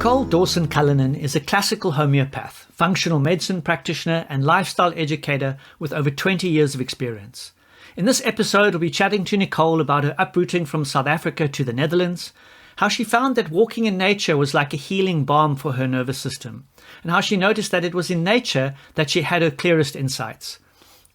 Nicole Dawson Cullinan is a classical homeopath, functional medicine practitioner, and lifestyle educator with over 20 years of experience. In this episode, we'll be chatting to Nicole about her uprooting from South Africa to the Netherlands, how she found that walking in nature was like a healing balm for her nervous system, and how she noticed that it was in nature that she had her clearest insights.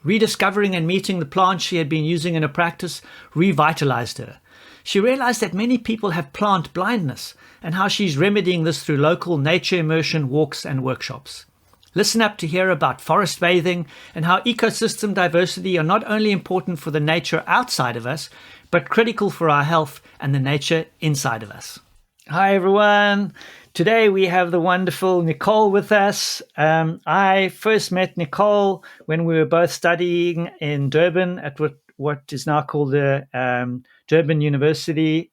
Rediscovering and meeting the plants she had been using in her practice revitalized her. She realized that many people have plant blindness and how she's remedying this through local nature immersion walks and workshops. Listen up to hear about forest bathing and how ecosystem diversity are not only important for the nature outside of us, but critical for our health and the nature inside of us. Hi, everyone. Today we have the wonderful Nicole with us. I first met Nicole when we were both studying in Durban at what is now called the Durban University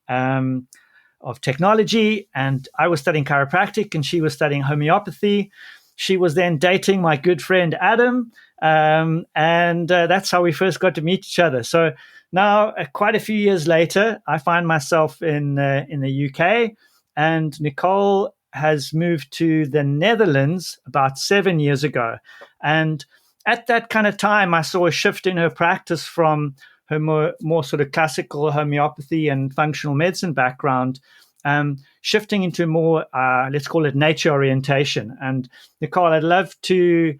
of Technology, and I was studying chiropractic and she was studying homeopathy. She was then dating my good friend Adam, and that's how we first got to meet each other. So now, quite a few years later, I find myself in the UK, and Nicole has moved to the Netherlands about 7 years ago. And at that kind of time, I saw a shift in her practice from her more sort of classical homeopathy and functional medicine background, shifting into more, let's call it nature orientation. And Nicole, I'd love to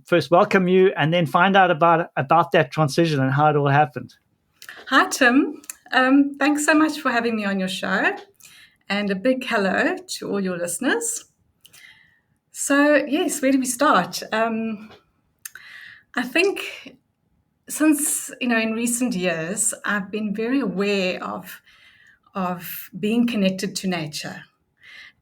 first welcome you and then find out about that transition and how it all happened. Hi, Tim. Thanks so much for having me on your show. And a big hello to all your listeners. So, yes, where do we start? I think since, in recent years, I've been very aware of being connected to nature.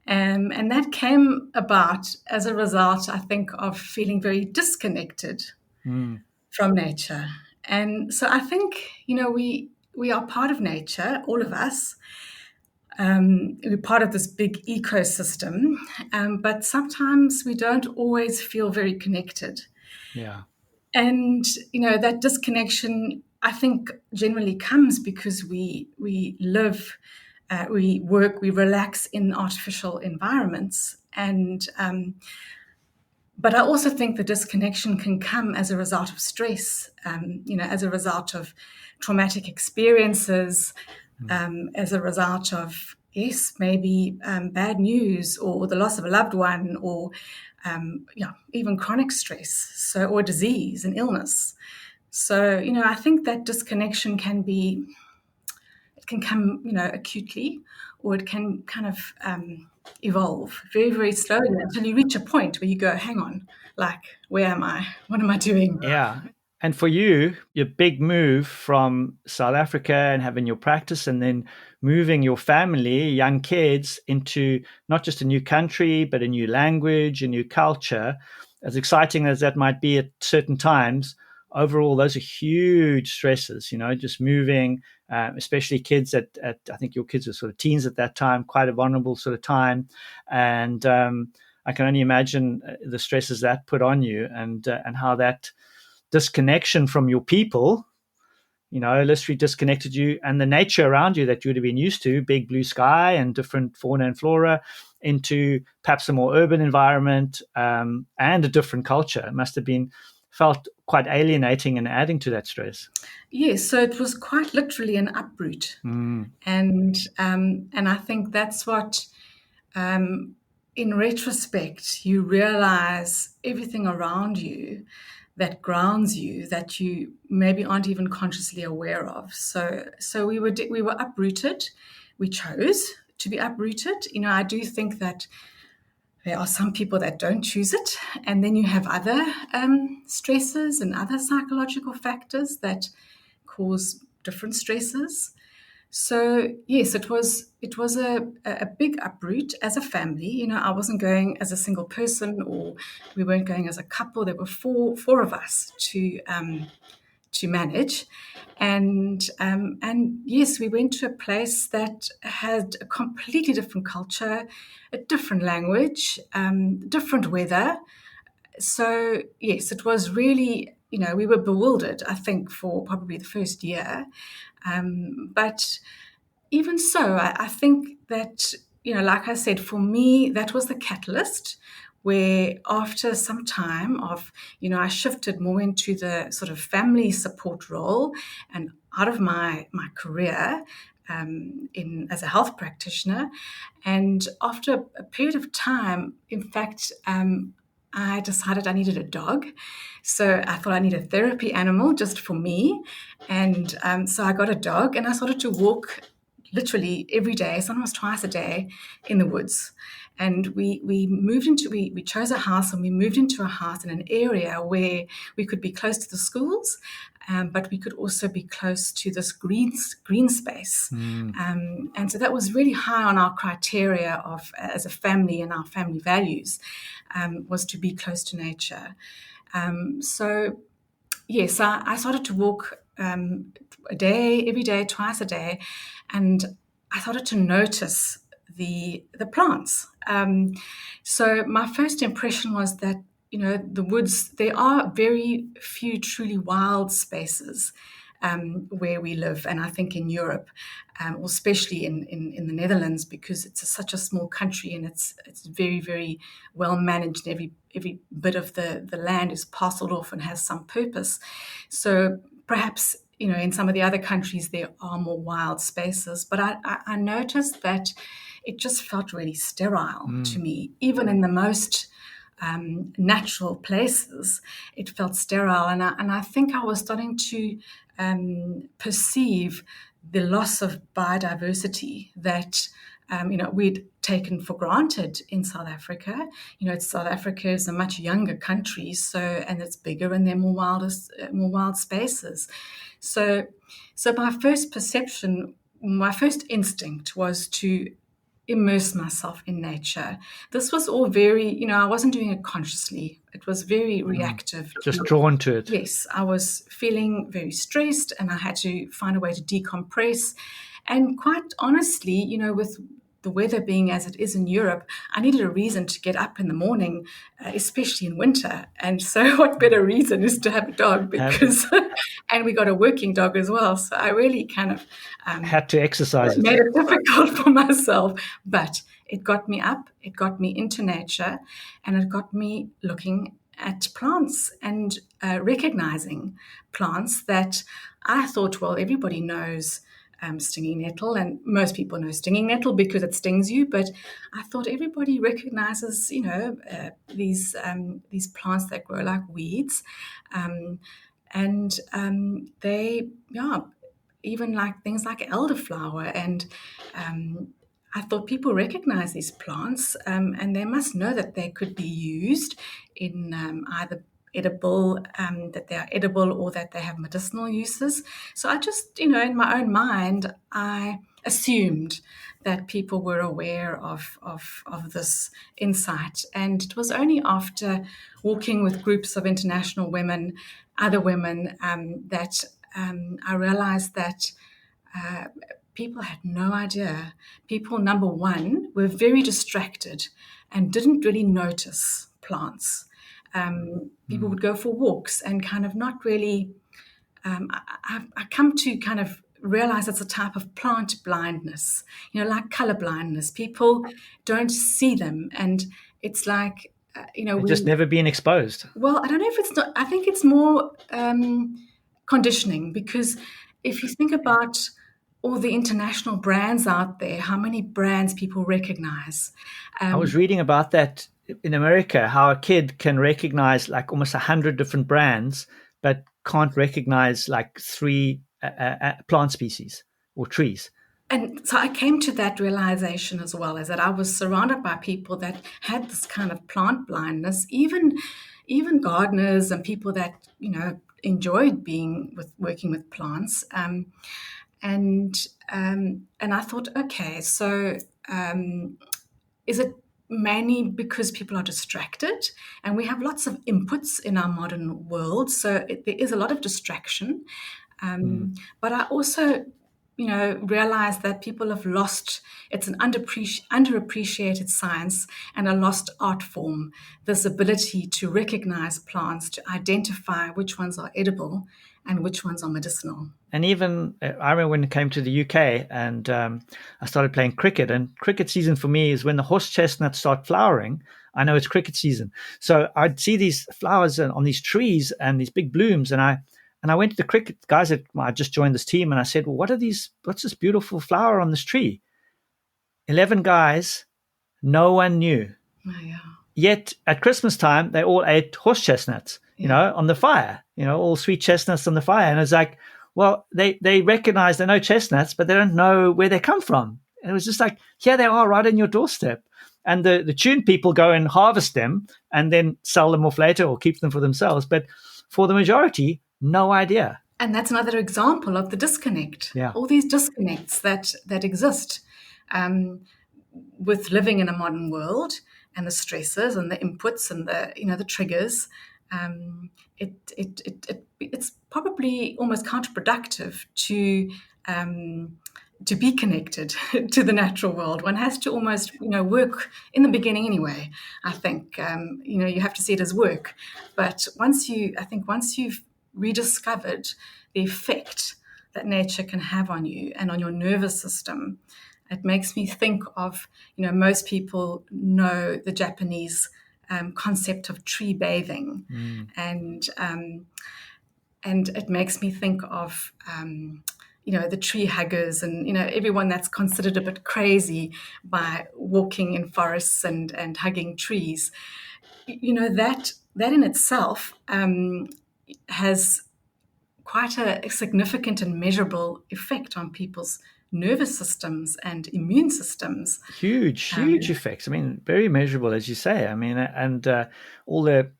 And that came about as a result, I think, of feeling very disconnected from nature. And so I think, we are part of nature, all of us. We're part of this big ecosystem, but sometimes we don't always feel very connected. Yeah. And, that disconnection, I think, generally comes because we live, we work, we relax in artificial environments. And but I also think the disconnection can come as a result of stress, as a result of traumatic experiences, as a result of, yes, maybe bad news or the loss of a loved one or, even chronic stress, or disease and illness. So, I think that disconnection can come, acutely, or it can kind of evolve very, very slowly until you reach a point where you go, hang on, like, where am I? What am I doing? Yeah. And for you, your big move from South Africa and having your practice and then moving your family, young kids, into not just a new country, but a new language, a new culture, as exciting as that might be at certain times, overall, those are huge stresses, just moving, especially kids I think your kids were sort of teens at that time, quite a vulnerable sort of time. And I can only imagine the stresses that put on you and how that disconnection from your people, literally disconnected you and the nature around you that you would have been used to, big blue sky and different fauna and flora, into perhaps a more urban environment and a different culture. It must have felt quite alienating and adding to that stress. Yes, so it was quite literally an uproot. And I think that's what, in retrospect, you realize everything around you that grounds you, that you maybe aren't even consciously aware of. So we were uprooted. We chose to be uprooted. I do think that there are some people that don't choose it, and then you have other stresses and other psychological factors that cause different stresses. So yes, it was a big uproot as a family. I wasn't going as a single person, or we weren't going as a couple. There were four of us to manage, and yes, we went to a place that had a completely different culture, a different language, different weather. So yes, it was really, we were bewildered, I think, for probably the first year. But even so, I think that, like I said, for me, that was the catalyst where after some time of, I shifted more into the sort of family support role and out of my career as a health practitioner. And after a period of time, in fact, I decided I needed a dog. So I thought I need a therapy animal just for me. And so I got a dog and I started to walk literally every day, sometimes twice a day in the woods. And we chose a house and we moved into a house in an area where we could be close to the schools, but we could also be close to this green space. And so that was really high on our criteria of as a family and our family values, was to be close to nature. So yes, I started to walk every day, twice a day, and I started to notice the plants. So my first impression was that the woods, there are very few truly wild spaces where we live, and I think in Europe, or especially in the Netherlands, because it's such a small country and it's very, very well managed. Every bit of the land is parceled off and has some purpose. So perhaps in some of the other countries there are more wild spaces, but I noticed that it just felt really sterile to me, even in the most natural places. It felt sterile, and I think I was starting to perceive the loss of biodiversity that we'd taken for granted in South Africa. South Africa is a much younger country, and it's bigger and there are more wild spaces. So my first instinct was to immerse myself in nature. This was all very, I wasn't doing it consciously. It was very reactive. Just drawn to it. Yes, I was feeling very stressed and I had to find a way to decompress. And quite honestly, with the weather being as it is in Europe, I needed a reason to get up in the morning, especially in winter. And so what better reason is to have a dog, because and we got a working dog as well. So I really kind of had to exercise made it difficult for myself. But it got me up, it got me into nature, and it got me looking at plants and recognizing plants that I thought, well, everybody knows stinging nettle, and most people know stinging nettle because it stings you. But I thought everybody recognizes, these plants that grow like weeds, and they, even like things like elderflower. And I thought people recognize these plants, and they must know that they could be used in either edible, that they are edible or that they have medicinal uses. So I just, in my own mind, I assumed that people were aware of this insight. And it was only after walking with groups of international women, other women, that I realized that people had no idea. People, number one, were very distracted and didn't really notice plants. People would go for walks and kind of not really, I come to kind of realize it's a type of plant blindness, like color blindness. People don't see them, and it's like, we've just never been exposed. Well, I don't know if it's not, I think it's more conditioning, because if you think about all the international brands out there, how many brands people recognize. I was reading about that in America, how a kid can recognize like almost 100 different brands, but can't recognize like 3 plant species or trees. And so I came to that realization as well, is that I was surrounded by people that had this kind of plant blindness, even gardeners and people that, enjoyed working with plants. And I thought, okay, so is it mainly because people are distracted? And we have lots of inputs in our modern world, so there is a lot of distraction. But I also realize that people have lost, it's an underappreciated science and a lost art form, this ability to recognize plants, to identify which ones are edible and which ones are medicinal. And even I remember when I came to the UK and I started playing cricket, and cricket season for me is when the horse chestnuts start flowering. I know it's cricket season. So I'd see these flowers on these trees and these big blooms. And I went to the cricket guys I just joined this team, and I said, well, what's this beautiful flower on this tree? 11 guys, no one knew. Oh, yeah. Yet at Christmas time, they all ate horse chestnuts, on the fire, all sweet chestnuts on the fire. And it's like, well, they recognize, they know chestnuts, but they don't know where they come from. And it was just like, here they are right on your doorstep. And the tune people go and harvest them and then sell them off later or keep them for themselves. But for the majority, no idea. And that's another example of the disconnect. Yeah. All these disconnects that exist with living in a modern world, and the stresses and the inputs and the triggers. It's probably almost counterproductive to be connected to the natural world. One has to almost, work in the beginning anyway. I think, you have to see it as work. But once you've rediscovered the effect that nature can have on you and on your nervous system, it makes me think of, most people know the Japanese concept of tree bathing. And it makes me think of, the tree huggers and, everyone that's considered a bit crazy by walking in forests and hugging trees. That in itself has quite a significant and measurable effect on people's nervous systems and immune systems. Huge effects. I mean, very measurable, as you say. I mean, and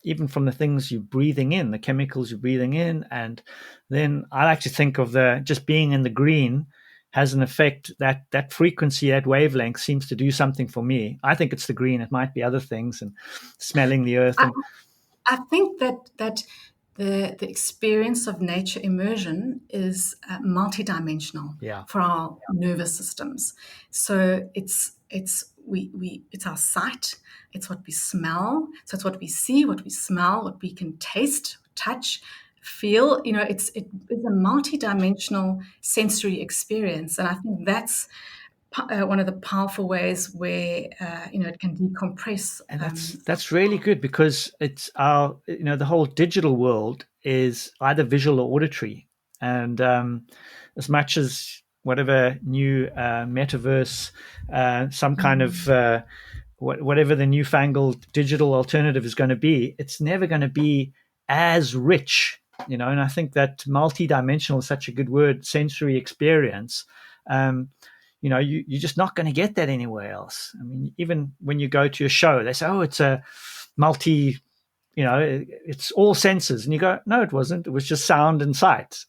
even from the things you're breathing in, the chemicals you're breathing in. And then I like to think of just being in the green has an effect. That frequency, that wavelength seems to do something for me. I think it's the green. It might be other things, and smelling the earth. I think that the experience of nature immersion is multidimensional for our nervous systems. So it's our sight, it's what we smell, so it's what we see, what we smell, what we can taste, touch, feel. It's a multidimensional sensory experience, and I think that's one of the powerful ways where it can decompress. And that's really good, because it's our the whole digital world is either visual or auditory, and as much as whatever new metaverse, some kind of whatever the newfangled digital alternative is going to be, it's never going to be as rich, and I think that multidimensional is such a good word, sensory experience. You're just not going to get that anywhere else. I mean, even when you go to a show, they say, oh, it's a multi, it's all senses. And you go, no, it wasn't. It was just sound and sight.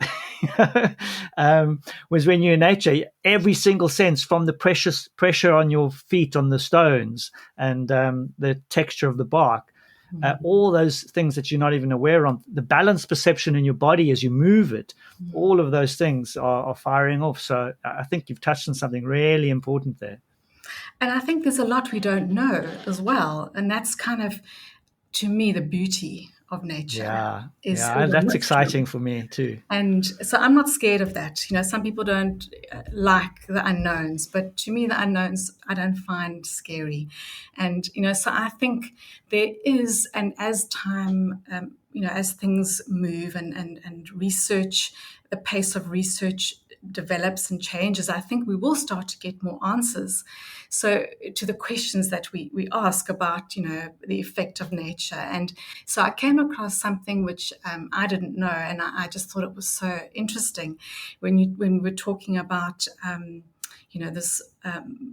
Whereas when you're in nature, every single sense, from the pressure on your feet on the stones and the texture of the bark, all those things that you're not even aware of, the balance perception in your body as you move it, all of those things are firing off. So I think you've touched on something really important there. And I think there's a lot we don't know as well. And that's kind of, to me, the beauty of nature. That's exciting for me too. And so I'm not scared of that. Some people don't like the unknowns, but to me, the unknowns I don't find scary. And so I think there is, and as time, as things move and research, the pace of research develops and changes, I think we will start to get more answers. So to the questions that we ask about, the effect of nature. And so I came across something which I didn't know, and I just thought it was so interesting when we're talking about, this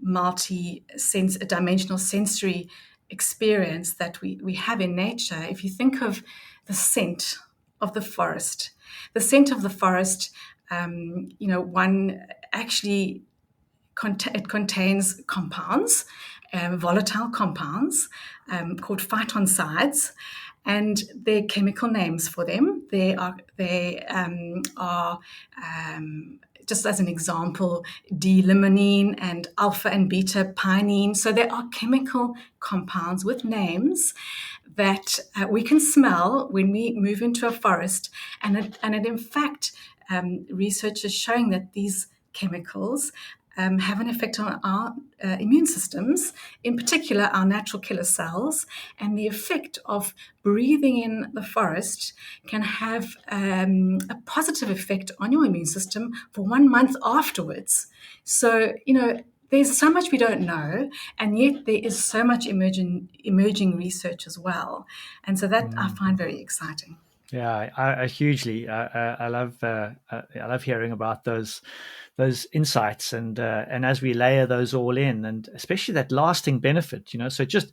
multi-dimensional sensory experience that we have in nature. If you think of the scent of the forest, one actually it contains compounds, volatile compounds called phytoncides, and there are chemical names for them. They are just as an example, D-limonene and alpha and beta pinene. So there are chemical compounds with names that we can smell when we move into a forest. And it in fact, research is showing that these chemicals have an effect on our immune systems, in particular our natural killer cells, and the effect of breathing in the forest can have a positive effect on your immune system for 1 month afterwards. So, there's so much we don't know, and yet there is so much emerging research as well. And so that I find very exciting. Yeah, I hugely. I love hearing about those insights, and as we layer those all in, and especially that lasting benefit. So just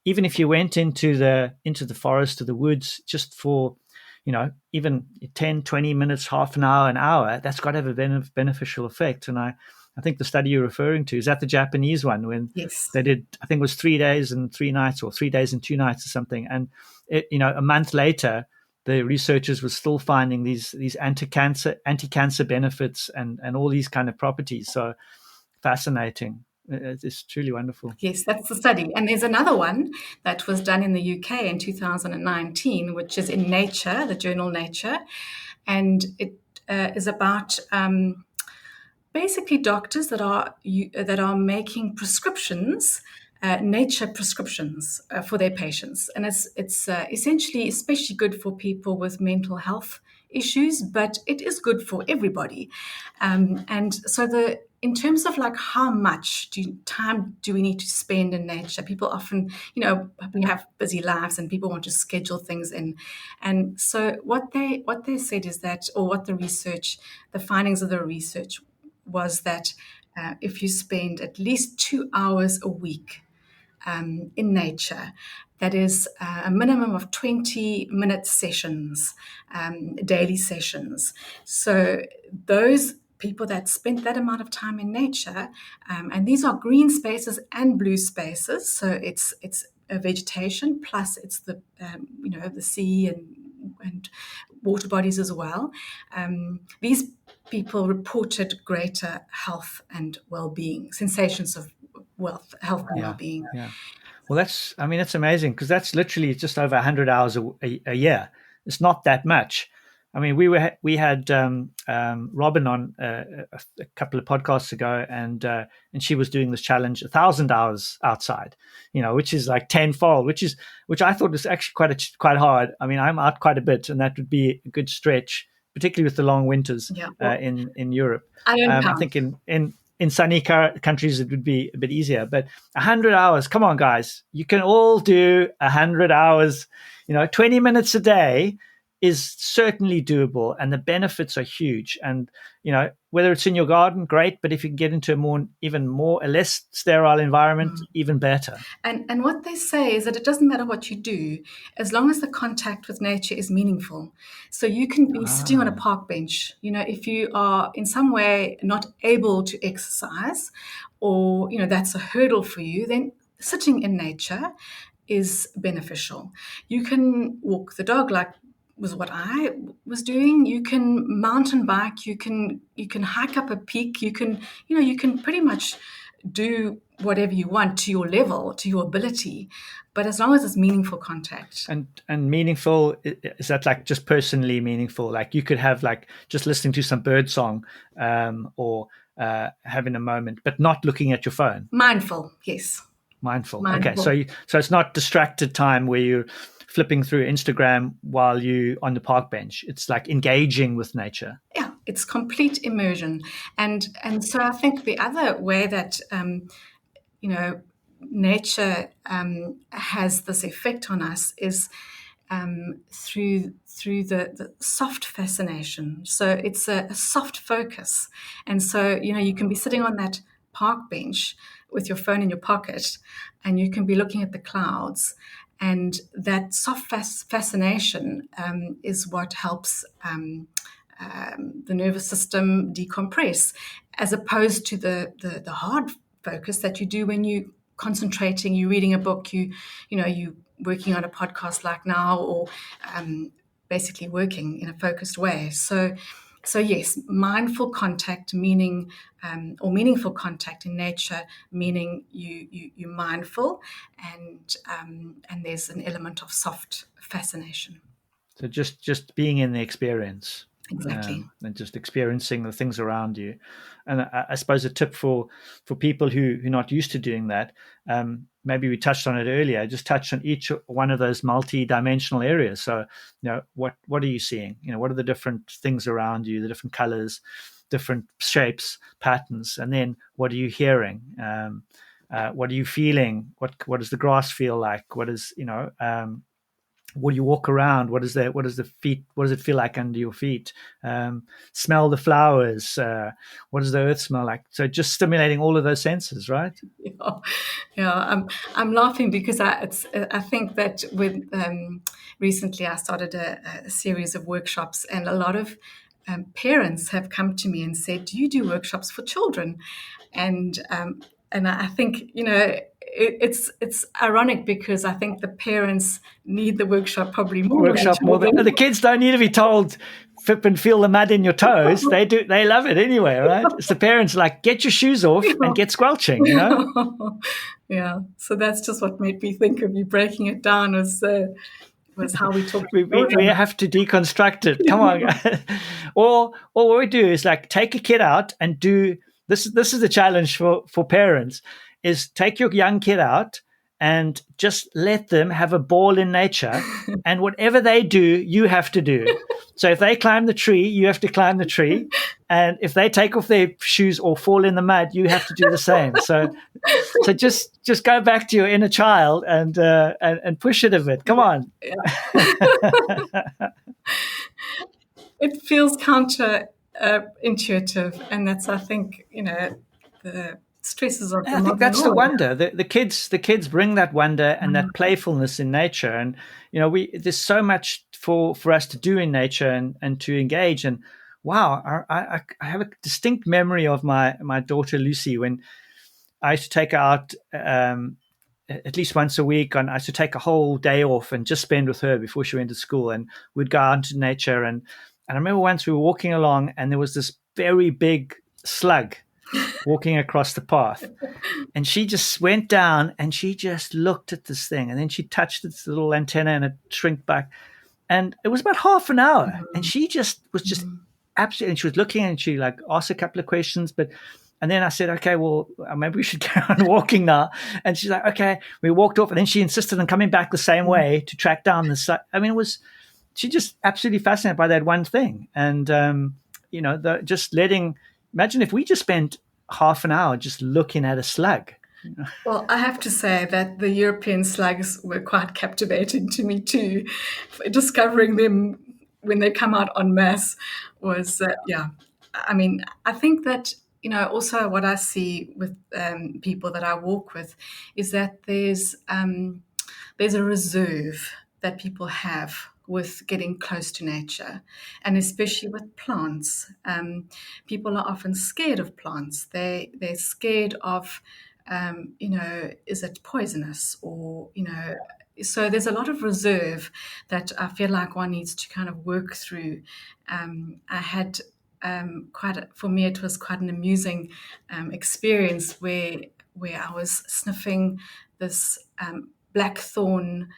even if you went into the forest or the woods just for, even 10, 20 minutes, half an hour, that's got to have a beneficial effect. And I think the study you're referring to is that the Japanese one when Yes. they did, I think it was 3 days and 3 nights or 3 days and 2 nights or something. And a month later, the researchers were still finding these anti-cancer benefits and all these kind of properties. So fascinating. It's truly wonderful. Yes, that's the study. And there's another one that was done in the UK in 2019, which is in Nature, the journal Nature. And it is about basically doctors that are making prescriptions, nature prescriptions for their patients. And it's essentially especially good for people with mental health issues, but it is good for everybody. And so in terms of like how much time do we need to spend in nature? People often, we have busy lives and people want to schedule things in. And so what they said is that, or what the findings of the research was that if you spend at least 2 hours a week in nature, that is a minimum of 20-minute sessions, daily sessions. So those people that spent that amount of time in nature, and these are green spaces and blue spaces, so it's a vegetation plus it's the the sea and water bodies as well. These people reported greater health and well-being, sensations of health and well-being. Yeah. Well, that's amazing, because that's literally just over 100 hours a year. It's not that much. I mean, we had Robin on a couple of podcasts ago, and she was doing this challenge 1,000 hours outside, which is like tenfold, which I thought was actually quite hard. I mean, I'm out quite a bit, and that would be a good stretch, particularly with the long winters in Europe. I think in sunny countries, it would be a bit easier, but 100 hours, come on, guys, you can all do 100 hours, 20 minutes a day is certainly doable, and the benefits are huge. And, whether it's in your garden, great, but if you can get into a less sterile environment, even better. And what they say is that it doesn't matter what you do, as long as the contact with nature is meaningful. So you can be sitting on a park bench, if you are in some way not able to exercise, or, that's a hurdle for you, then sitting in nature is beneficial. You can walk the dog, like was what I was doing. You can mountain bike, you can hike up a peak, you can pretty much do whatever you want to your level, to your ability, but as long as it's meaningful contact. And meaningful, is that like just personally meaningful? Like you could have like just listening to some bird song, or having a moment, but not looking at your phone. Mindful, yes. Mindful. Okay, so it's not distracted time where you're flipping through Instagram while you on the park bench. It's like engaging with nature. Yeah, it's complete immersion. And so I think the other way that nature has this effect on us is through the soft fascination. So it's a soft focus. And so, you can be sitting on that park bench with your phone in your pocket, and you can be looking at the clouds. And that soft fascination is what helps the nervous system decompress, as opposed to the hard focus that you do when you concentrating, you reading a book, you working on a podcast like now, or basically working in a focused way. So So yes, mindful contact meaning, or meaningful contact in nature, meaning you're mindful, and there's an element of soft fascination. So just being in the experience, Exactly. and just experiencing the things around you. And I suppose a tip for people who are not used to doing that, maybe we touched on it earlier. Just touch on each one of those multi-dimensional areas. So, what are you seeing? What are the different things around you, the different colors, different shapes, patterns, and then what are you hearing? What are you feeling? What does the grass feel like? What is when you walk around, what is the feet, what does it feel like under your feet? Smell the flowers. What does the earth smell like? So just stimulating all of those senses, right? Yeah, yeah. I'm laughing because I think that with recently I started a series of workshops, and a lot of parents have come to me and said, "Do you do workshops for children?" And I think it's ironic because I think the parents need the workshop probably more than Workshop more than children. the kids don't need to be told flip and feel the mud in your toes. They do. They love it anyway, right? It's the parents like, get your shoes off and get squelching, Yeah. So that's just what made me think of you breaking it down was how we talk to we children. have to deconstruct it. Come on. Or what we do is like take a kid out and do this. This is the challenge for parents, is take your young kid out and just let them have a ball in nature, and whatever they do, you have to do. So if they climb the tree, you have to climb the tree. And if they take off their shoes or fall in the mud, you have to do the same. So just go back to your inner child and push it a bit. Come on. It feels counter intuitive, and that's, I think, the stresses of And the I think modern that's the world. wonder. The kids bring that wonder and that playfulness in nature. And there's so much for us to do in nature and to engage. And wow, I have a distinct memory of my daughter Lucy when I used to take her out at least once a week. And I used to take a whole day off and just spend with her before she went to school. And we'd go out into nature. And I remember once we were walking along and there was this very big slug walking across the path. And she just went down and she just looked at this thing. And then she touched its little antenna and it shrinked back. And it was about half an hour. And she just was just absolutely, and she was looking and she like asked a couple of questions, and then I said, okay, well, maybe we should go on walking now. And she's like, okay, we walked off. And then she insisted on coming back the same way to track down the, I mean, she just absolutely fascinated by that one thing. And, just imagine if we just spent half an hour just looking at a slug. Well, I have to say that the European slugs were quite captivating to me too. Discovering them when they come out en masse was, yeah. I mean, I think that, also what I see with people that I walk with is that there's a reserve that people have with getting close to nature, and especially with plants. People are often scared of plants. They're scared of, is it poisonous, or so there's a lot of reserve that I feel like one needs to kind of work through. I had for me, it was quite an amusing experience where I was sniffing this blackthorn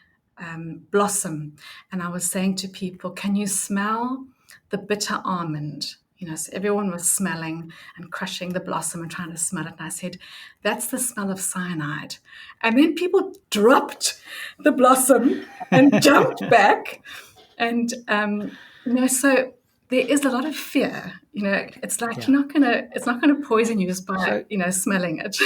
blossom, and I was saying to people, "Can you smell the bitter almond?" So everyone was smelling and crushing the blossom and trying to smell it. And I said, "That's the smell of cyanide." And then people dropped the blossom and jumped back. And, so there is a lot of fear. It's like it's not gonna poison you just by, smelling it.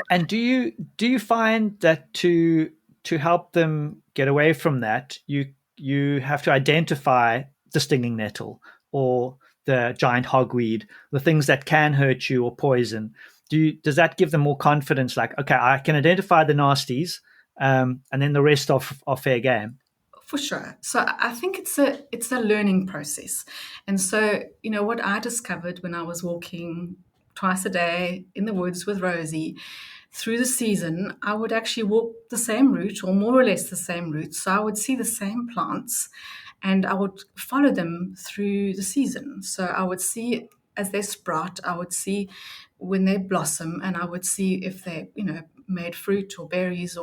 And do you find that to help them get away from that, you have to identify the stinging nettle or the giant hogweed, the things that can hurt you or poison? Does that give them more confidence? Like, okay, I can identify the nasties, and then the rest are fair game. For sure. So I think it's a learning process. And so, what I discovered when I was walking twice a day in the woods with Rosie, through the season, I would actually walk the same route or more or less the same route. So I would see the same plants, and I would follow them through the season. So I would see as they sprout, I would see when they blossom, and I would see if they, made fruit or berries,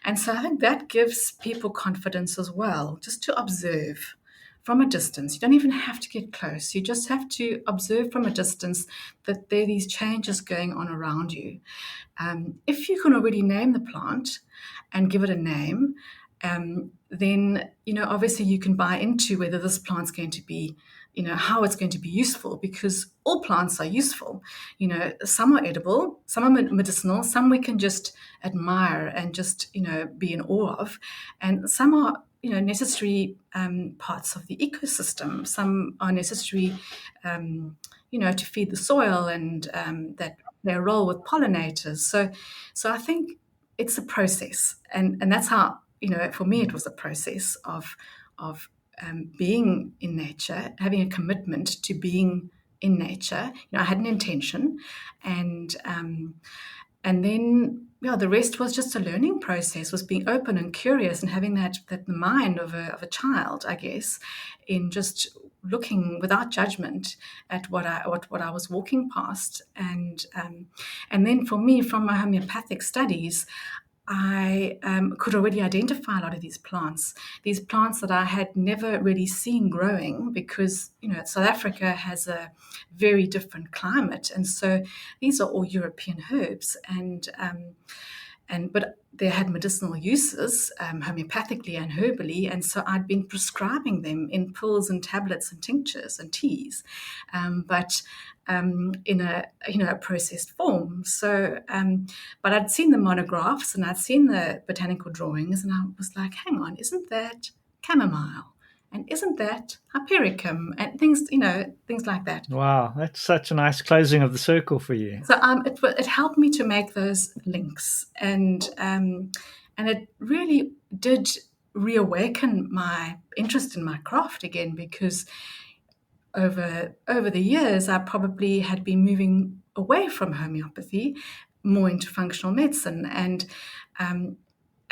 and so I think that gives people confidence as well, just to observe from a distance. You don't even have to get close. You just have to observe from a distance that there are these changes going on around you. If you can already name the plant and give it a name, then, obviously you can buy into whether this plant's going to be, how it's going to be useful, because all plants are useful. Some are edible, some are medicinal, some we can just admire and just, be in awe of. And some are, necessary parts of the ecosystem. Some are necessary, to feed the soil, and that play a role with pollinators. So I think it's a process, and that's how, for me it was a process of being in nature, having a commitment to being in nature. I had an intention, and then, the rest was just a learning process, was being open and curious and having that the mind of a child, I guess, in just looking without judgment at what I was walking past. And then for me, from my homeopathic studies, I could already identify a lot of these plants that I had never really seen growing, because, South Africa has a very different climate. And so these are all European herbs, but they had medicinal uses, homeopathically and herbally, and so I'd been prescribing them in pills and tablets and tinctures and teas, but in a processed form. So, but I'd seen the monographs and I'd seen the botanical drawings, and I was like, hang on, isn't that chamomile? And isn't that hypericum? And things, things like that. Wow, that's such a nice closing of the circle for you. So it helped me to make those links, and it really did reawaken my interest in my craft again, because over the years I probably had been moving away from homeopathy, more into functional medicine,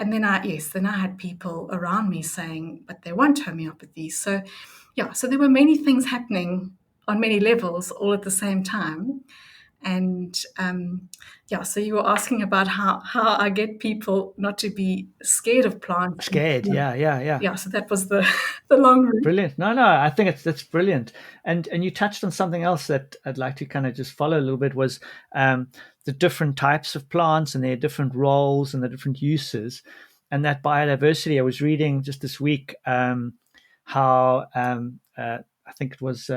and then I had people around me saying, but they want homeopathy. So there were many things happening on many levels all at the same time. And so you were asking about how I get people not to be scared of plants. Scared, yeah. Yeah, so that was the long route. Brilliant. No, I think that's brilliant. And you touched on something else that I'd like to kind of just follow a little bit, was the different types of plants and their different roles and the different uses, and that biodiversity. I was reading just this week how I think it was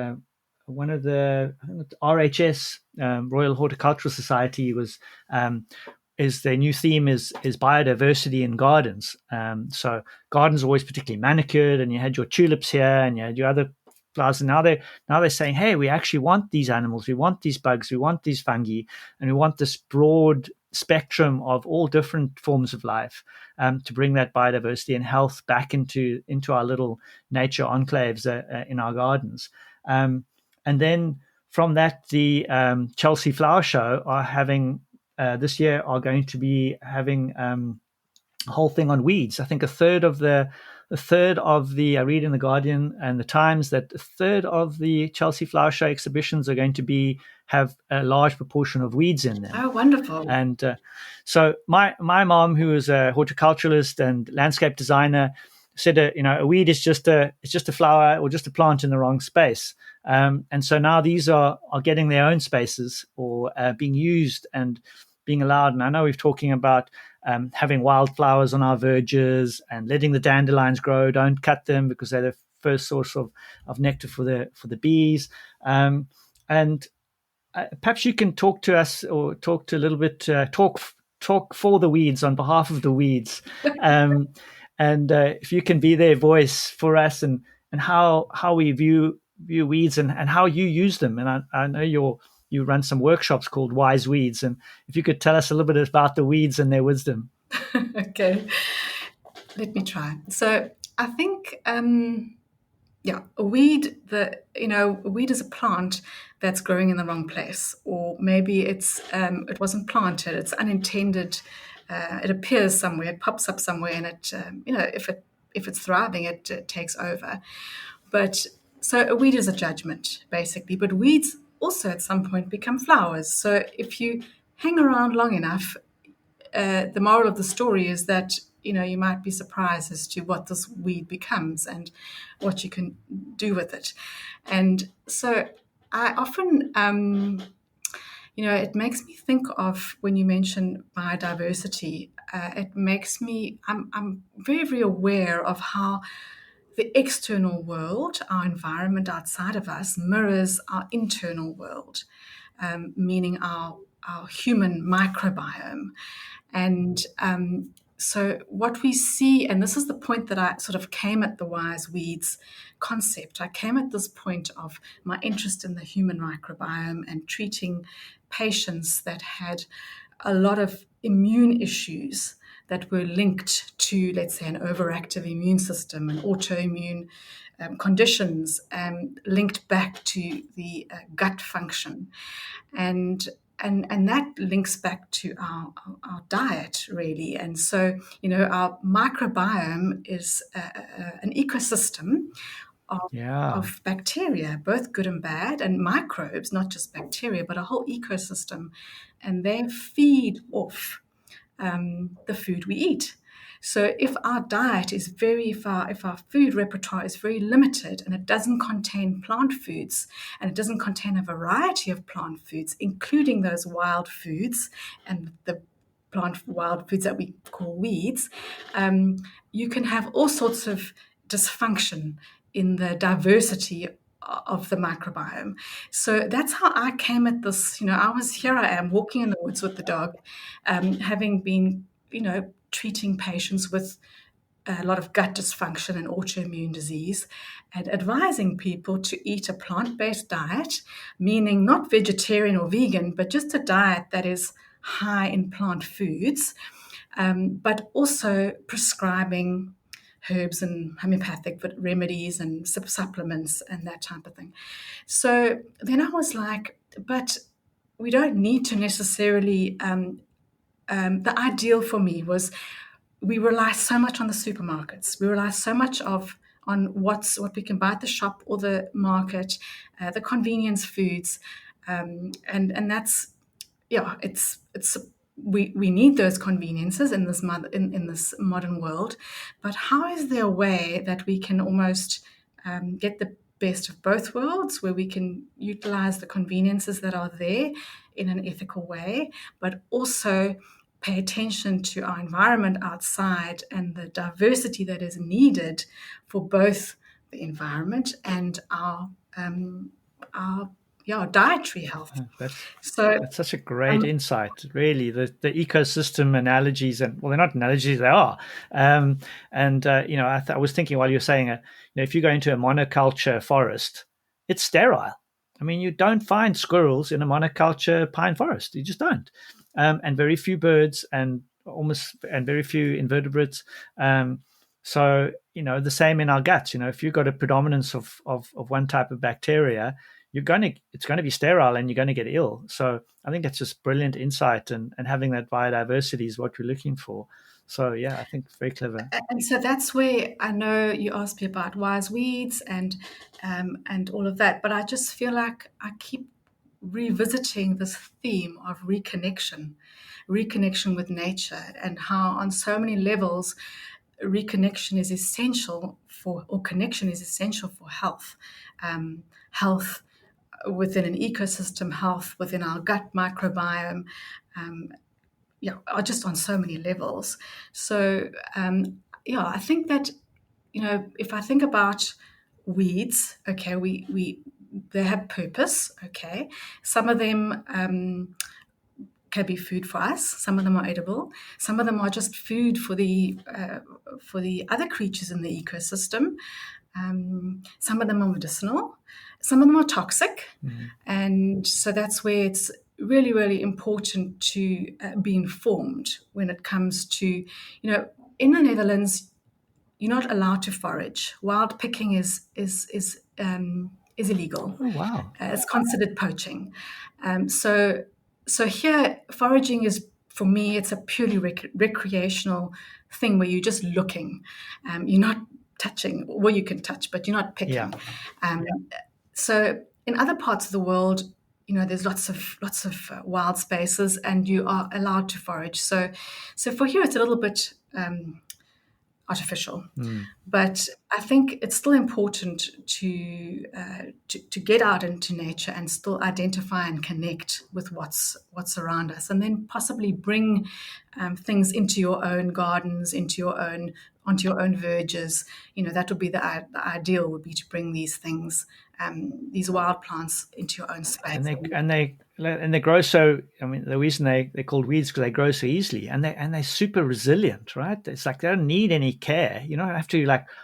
one of the RHS, Royal Horticultural Society, was is their new theme is biodiversity in gardens. So gardens are always particularly manicured, and you had your tulips here and you had your other flowers, and now they're saying, hey, we actually want these animals, we want these bugs, we want these fungi, and we want this broad spectrum of all different forms of life, to bring that biodiversity and health back into our little nature enclaves in our gardens. And then from that, the Chelsea Flower Show are having this year are going to be having a whole thing on weeds. I think a third of the I read in the Guardian and the Times that a third of the Chelsea Flower Show exhibitions are going to have a large proportion of weeds in them. Oh, wonderful! And so my mom, who is a horticulturalist and landscape designer, said a weed is just a flower or just a plant in the wrong space. And so now these are getting their own spaces, or being used and being allowed. And I know we're talking about having wildflowers on our verges and letting the dandelions grow. Don't cut them, because they're the first source of nectar for the bees. And perhaps you can talk to us, or talk to a little bit, talk for the weeds on behalf of the weeds. And if you can be their voice for us, and how we view weeds and how you use them. And I know you run some workshops called Wise Weeds, and if you could tell us a little bit about the weeds and their wisdom. Okay, let me try. So I think, a weed. A weed is a plant that's growing in the wrong place, or maybe it wasn't planted. It's unintended. It appears somewhere. It pops up somewhere, and it, if it's thriving, it takes over. But so a weed is a judgment, basically. But weeds also at some point become flowers. So if you hang around long enough, the moral of the story is that you might be surprised as to what this weed becomes and what you can do with it. And so I often, it makes me think of when you mention biodiversity. I'm very, very aware of how the external world, our environment outside of us, mirrors our internal world, meaning our human microbiome. And so what we see, and this is the point that I sort of came at the Wise Weeds concept. I came at this point of my interest in the human microbiome and treating patients that had a lot of immune issues that were linked to, let's say, an overactive immune system and autoimmune conditions, linked back to the gut function. And that links back to our diet, really. And so, our microbiome is an ecosystem of bacteria, both good and bad, and microbes, not just bacteria, but a whole ecosystem. And they feed off the food we eat. So if our diet is if our food repertoire is very limited and it doesn't contain plant foods and it doesn't contain a variety of plant foods, including those wild foods and the wild foods that we call weeds, you can have all sorts of dysfunction in the diversity of the microbiome. So that's how I came at this. I am walking in the woods with the dog, having been, treating patients with a lot of gut dysfunction and autoimmune disease, and advising people to eat a plant-based diet, meaning not vegetarian or vegan, but just a diet that is high in plant foods, but also prescribing herbs and homeopathic remedies and supplements and that type of thing. So then I was like, but we don't need to necessarily, the ideal for me was we rely so much on the supermarkets. We rely so much on what we can buy at the shop or the market, the convenience foods. And that's, we need those conveniences in this modern world, but how is there a way that we can almost get the best of both worlds, where we can utilize the conveniences that are there in an ethical way, but also pay attention to our environment outside and the diversity that is needed for both the environment and our dietary health. That's such a great insight, really. The ecosystem analogies, and well, they're not analogies, they are. I was thinking while you were saying, if you go into a monoculture forest, it's sterile. I mean, you don't find squirrels in a monoculture pine forest. You just don't. And very few birds and very few invertebrates. So, the same in our guts. If you've got a predominance of one type of bacteria, it's going to be sterile and you're going to get ill. So I think that's just brilliant insight, and having that biodiversity is what we're looking for. So yeah, I think it's very clever. And so that's where I know you asked me about Wise Weeds and all of that, but I just feel like I keep revisiting this theme of reconnection with nature, and how on so many levels connection is essential for health. Health within an ecosystem, health within our gut microbiome, just on so many levels. So I think that, if I think about weeds, okay, they have purpose, okay. Some of them can be food for us. Some of them are edible. Some of them are just food for the other creatures in the ecosystem. Some of them are medicinal. Some of them are toxic. Mm-hmm. And so that's where it's really, really important to be informed when it comes to, in the Netherlands, you're not allowed to forage. Wild picking is illegal. Oh, wow. It's considered poaching. So here, foraging is for me, it's a purely recreational thing where you're just looking. You're not touching. Well, you can touch, but you're not picking. Yeah. So in other parts of the world, there's lots of wild spaces, and you are allowed to forage. So for here, it's a little bit artificial. But I think it's still important to get out into nature and still identify and connect with what's around us, and then possibly bring things into your own gardens, onto your own verges. That would be the ideal, would be to bring these things, these wild plants, into your own space. And they grow so. I mean, the reason they're called weeds because they grow so easily, and they're super resilient, right? It's like they don't need any care. You don't have to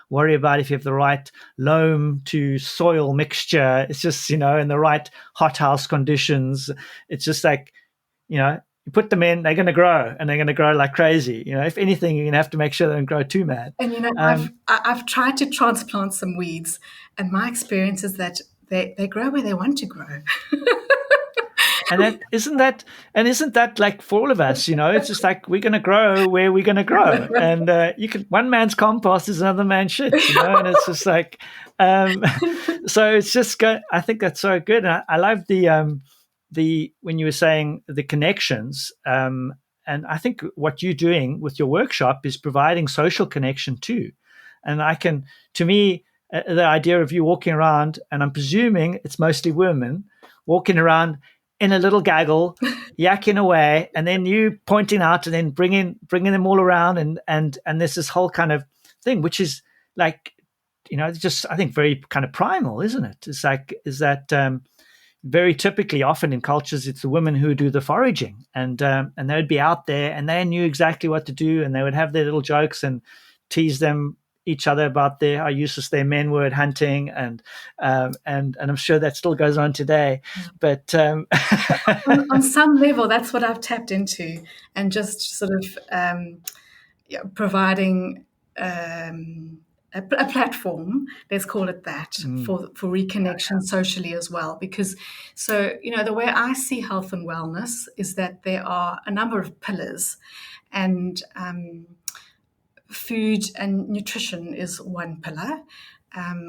worry about if you have the right loam to soil mixture. It's just in the right hothouse conditions. It's just like you put them in, they're going to grow, and they're going to grow like crazy. If anything, you're going to have to make sure they don't grow too mad. And I've tried to transplant some weeds, and my experience is that they grow where they want to grow. And isn't that like for all of us? It's just like we're going to grow where we're going to grow, and one man's compost is another man's shit, and it's just like, so it's just I think that's so good. And I love the when you were saying the connections, and I think what you're doing with your workshop is providing social connection too. And to me, the idea of you walking around, and I'm presuming it's mostly women walking around in a little gaggle, yakking away, and then you pointing out, and then bringing them all around, and there's this whole kind of thing, which is like, just I think very kind of primal, isn't it? It's like, is that very typically, often in cultures, it's the women who do the foraging, and they would be out there, and they knew exactly what to do, and they would have their little jokes and tease each other about how useless their men were at hunting, and I'm sure that still goes on today. But on some level, that's what I've tapped into, and just sort of providing a platform, let's call it that, for reconnection socially as well. Because the way I see health and wellness is that there are a number of pillars, and food and nutrition is one pillar,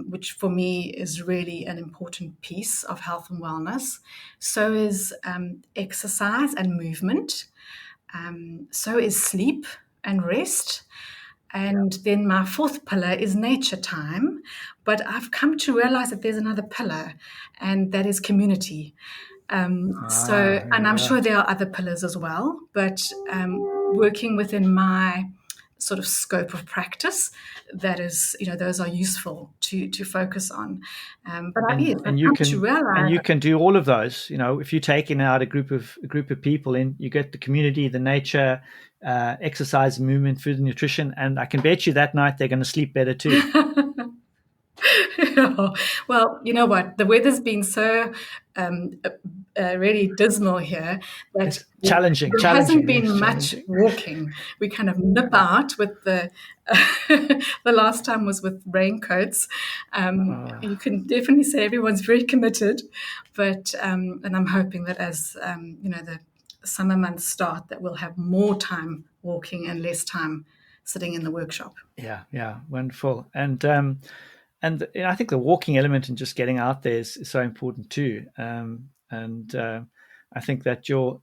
which for me is really an important piece of health and wellness. So is exercise and movement. So is sleep and rest. And then my fourth pillar is nature time. But I've come to realize that there's another pillar, and that is community. And I'm sure there are other pillars as well, but working within my sort of scope of practice, that is, those are useful to focus on. But you can do all of those. If you're taking out a group of people in, you get the community, the nature, exercise, movement, food, and nutrition, and I can bet you that night they're going to sleep better too. Well, you know what? The weather's been so really dismal here that it's challenging. There hasn't been much walking. We kind of nip out with the last time was with raincoats. You can definitely say everyone's very committed, but and I'm hoping that as the summer months start, that we'll have more time walking and less time sitting in the workshop. Yeah, wonderful. And I think the walking element and just getting out there is so important too. I think that your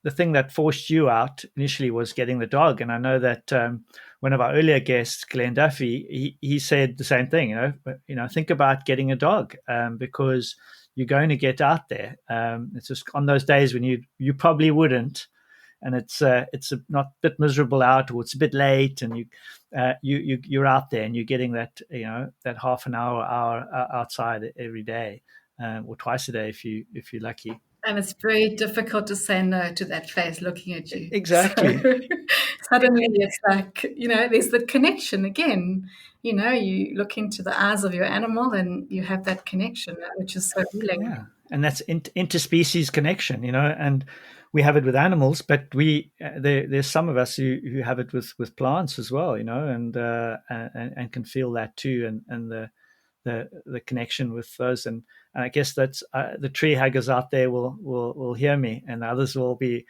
the thing that forced you out initially was getting the dog. And I know that one of our earlier guests, Glenn Duffy, he said the same thing. Think about getting a dog because you're going to get out there. It's just on those days when you probably wouldn't. And it's not a bit miserable out, or it's a bit late, and you're out there and you're getting that that half an hour outside every day, or twice a day if you're lucky. And it's very difficult to say no to that face looking at you. Exactly. So, suddenly it's like, there's the connection again. You look into the eyes of your animal and you have that connection, which is so healing. Yeah, and that's interspecies connection, and we have it with animals, but there's some of us who have it with plants as well, and can feel that too, and the connection with those, and I guess that's the tree huggers out there will hear me, and others will be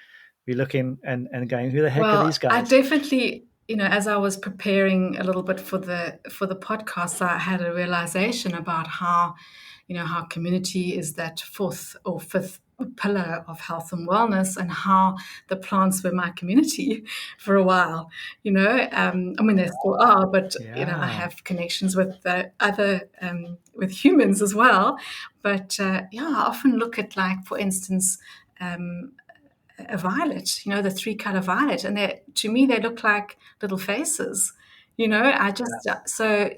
be looking and going, who the heck are Well, these I guys? definitely, as I was preparing a little bit for the podcast, I had a realization about how community is that fourth or fifth pillar of health and wellness, and how the plants were my community for a while. I mean, they still are, but I Yeah. have connections with other with humans as well. But I often look at, like, for instance, a violet, the three-color violet, and to me they look like little faces. I just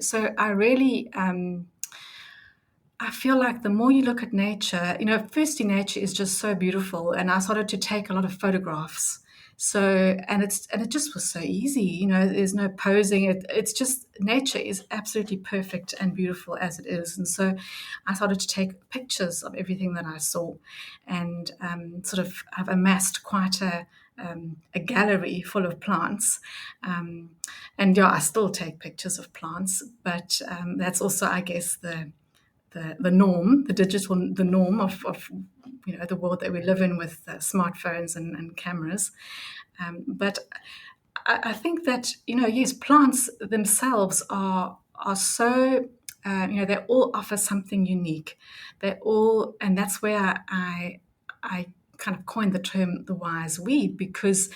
so I really I feel like the more you look at nature, firstly, nature is just so beautiful, and I started to take a lot of photographs. So, and it just was so easy. There's no posing. It's just, nature is absolutely perfect and beautiful as it is. And so, I started to take pictures of everything that I saw, and sort of I've amassed quite a gallery full of plants. And I still take pictures of plants, but that's also, I guess, the norm, the norm of the world that we live in with smartphones and cameras. But I think that yes, plants themselves are so they all offer something unique. They all, and that's where I kind of coined the term the wise weed, because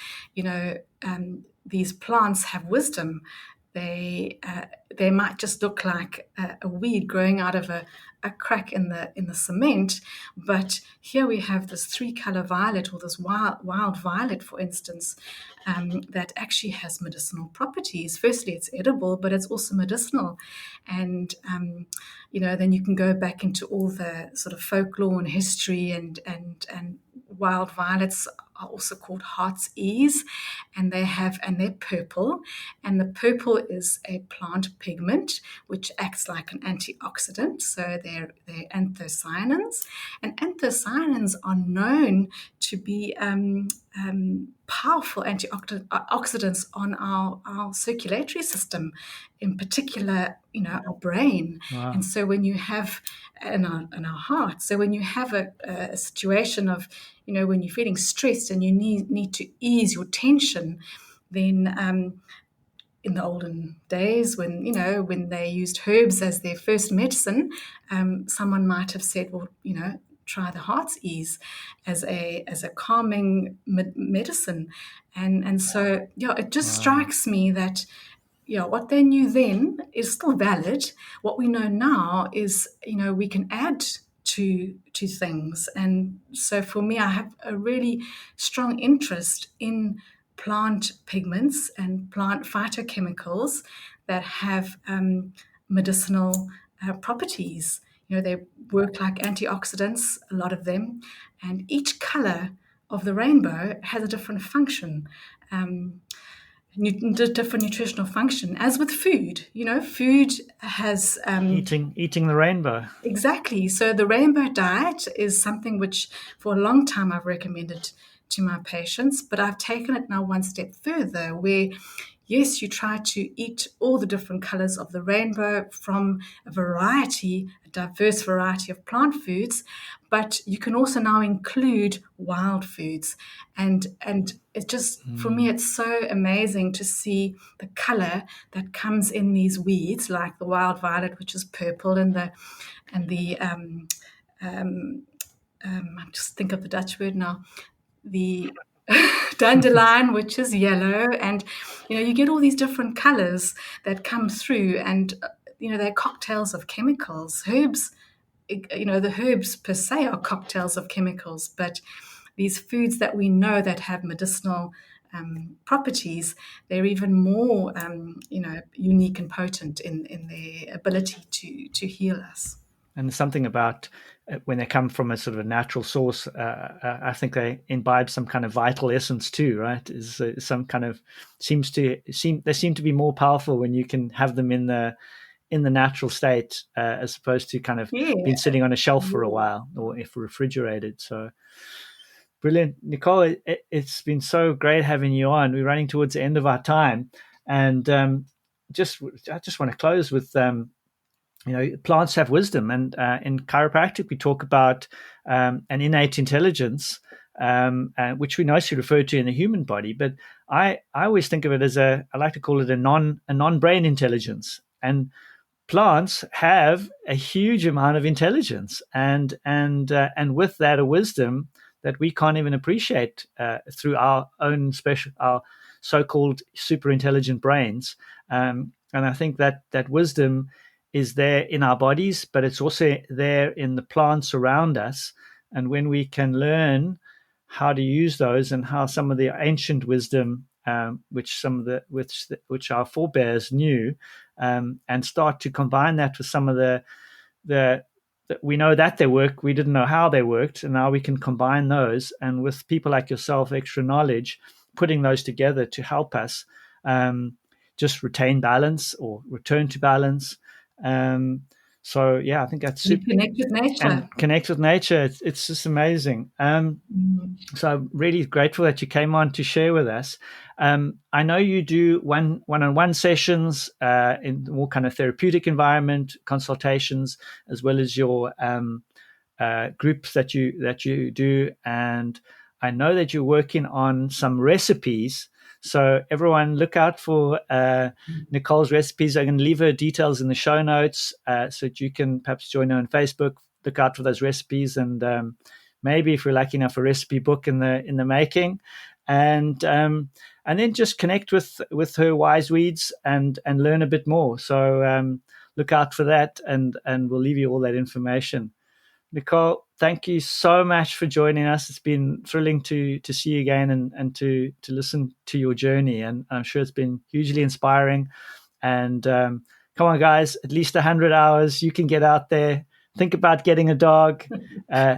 these plants have wisdom. They might just look like a weed growing out of a crack in the cement, but here we have this three-color violet, or this wild violet, for instance, that actually has medicinal properties. Firstly, it's edible, but it's also medicinal, and then you can go back into all the sort of folklore and history, and wild violets are also called heart's ease, and they're purple, and the purple is a plant pigment which acts like an antioxidant. So they're anthocyanins, and anthocyanins are known to be powerful antioxidants on our circulatory system, in particular, our brain. Wow. And so when you have in our heart, so when you have a situation of, when you're feeling stressed and you need to ease your tension, then in the olden days, when they used herbs as their first medicine, someone might have said, well, try the heart's ease as a calming medicine, and so it just strikes me that what they knew then is still valid. What we know now is, we can add to things, and so for me, I have a really strong interest in plant pigments and plant phytochemicals that have medicinal properties. They work like antioxidants, a lot of them, and each color of the rainbow has a different function. Different nutritional function, as with food. Food has eating the rainbow. Exactly. So the rainbow diet is something which for a long time I've recommended to my patients, but I've taken it now one step further, where yes, you try to eat all the different colors of the rainbow from a diverse variety of plant foods, but you can also now include wild foods. And it just, for me, it's so amazing to see the color that comes in these weeds, like the wild violet, which is purple, and the I just think of the Dutch word now, the dandelion, which is yellow, and you get all these different colors that come through, and they're cocktails of chemicals. Herbs, the herbs per se are cocktails of chemicals, but these foods that we know that have medicinal properties, they're even more unique and potent in their ability to heal us. And something about when they come from a sort of a natural source, I think they imbibe some kind of vital essence too, right? Is some kind of they seem to be more powerful when you can have them in the natural state, as opposed to kind of being sitting on a shelf for a while, or if refrigerated. So brilliant, Nicole! It's been so great having you on. We're running towards the end of our time, and I just want to close with. Plants have wisdom, and in chiropractic we talk about an innate intelligence, which we nicely refer to in the human body. But I always think of it as I like to call it a non-brain intelligence. And plants have a huge amount of intelligence, and with that, a wisdom that we can't even appreciate through our own our so-called super intelligent brains. And I think that wisdom is there in our bodies, but it's also there in the plants around us. And when we can learn how to use those, and how some of the ancient wisdom, which our forebears knew, and start to combine that with some of the we know that they work. We didn't know how they worked, and now we can combine those. And with people like yourself, extra knowledge, putting those together to help us just retain balance or return to balance. So yeah, I think that's super. Connect with nature. And connect with nature. It's just amazing. So I'm really grateful that you came on to share with us. I know you do one-on-one sessions in more kind of therapeutic environment, consultations, as well as your groups that you do. And I know that you're working on some recipes. So everyone, look out for Nicole's recipes. I'm going to leave her details in the show notes so that you can perhaps join her on Facebook. Look out for those recipes, and maybe if we're lucky enough, a recipe book in the making, and then just connect with her Wise Weeds and learn a bit more. So look out for that, and we'll leave you all that information. Nicole, thank you so much for joining us. It's been thrilling to see you again, and to listen to your journey. And I'm sure it's been hugely inspiring. And come on, guys, at least 100 hours. You can get out there, think about getting a dog,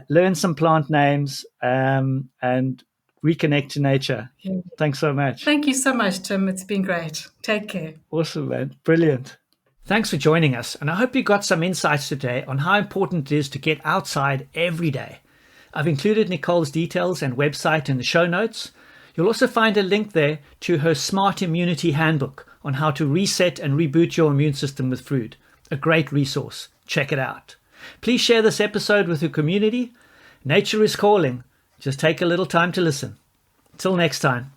learn some plant names, and reconnect to nature. Yeah. Thanks so much. Thank you so much, Tim. It's been great. Take care. Awesome, man. Brilliant. Thanks for joining us, and I hope you got some insights today on how important it is to get outside every day. I've included Nicole's details and website in the show notes. You'll also find a link there to her Smart Immunity Handbook on how to reset and reboot your immune system with food. A great resource. Check it out. Please share this episode with your community. Nature is calling. Just take a little time to listen. Till next time.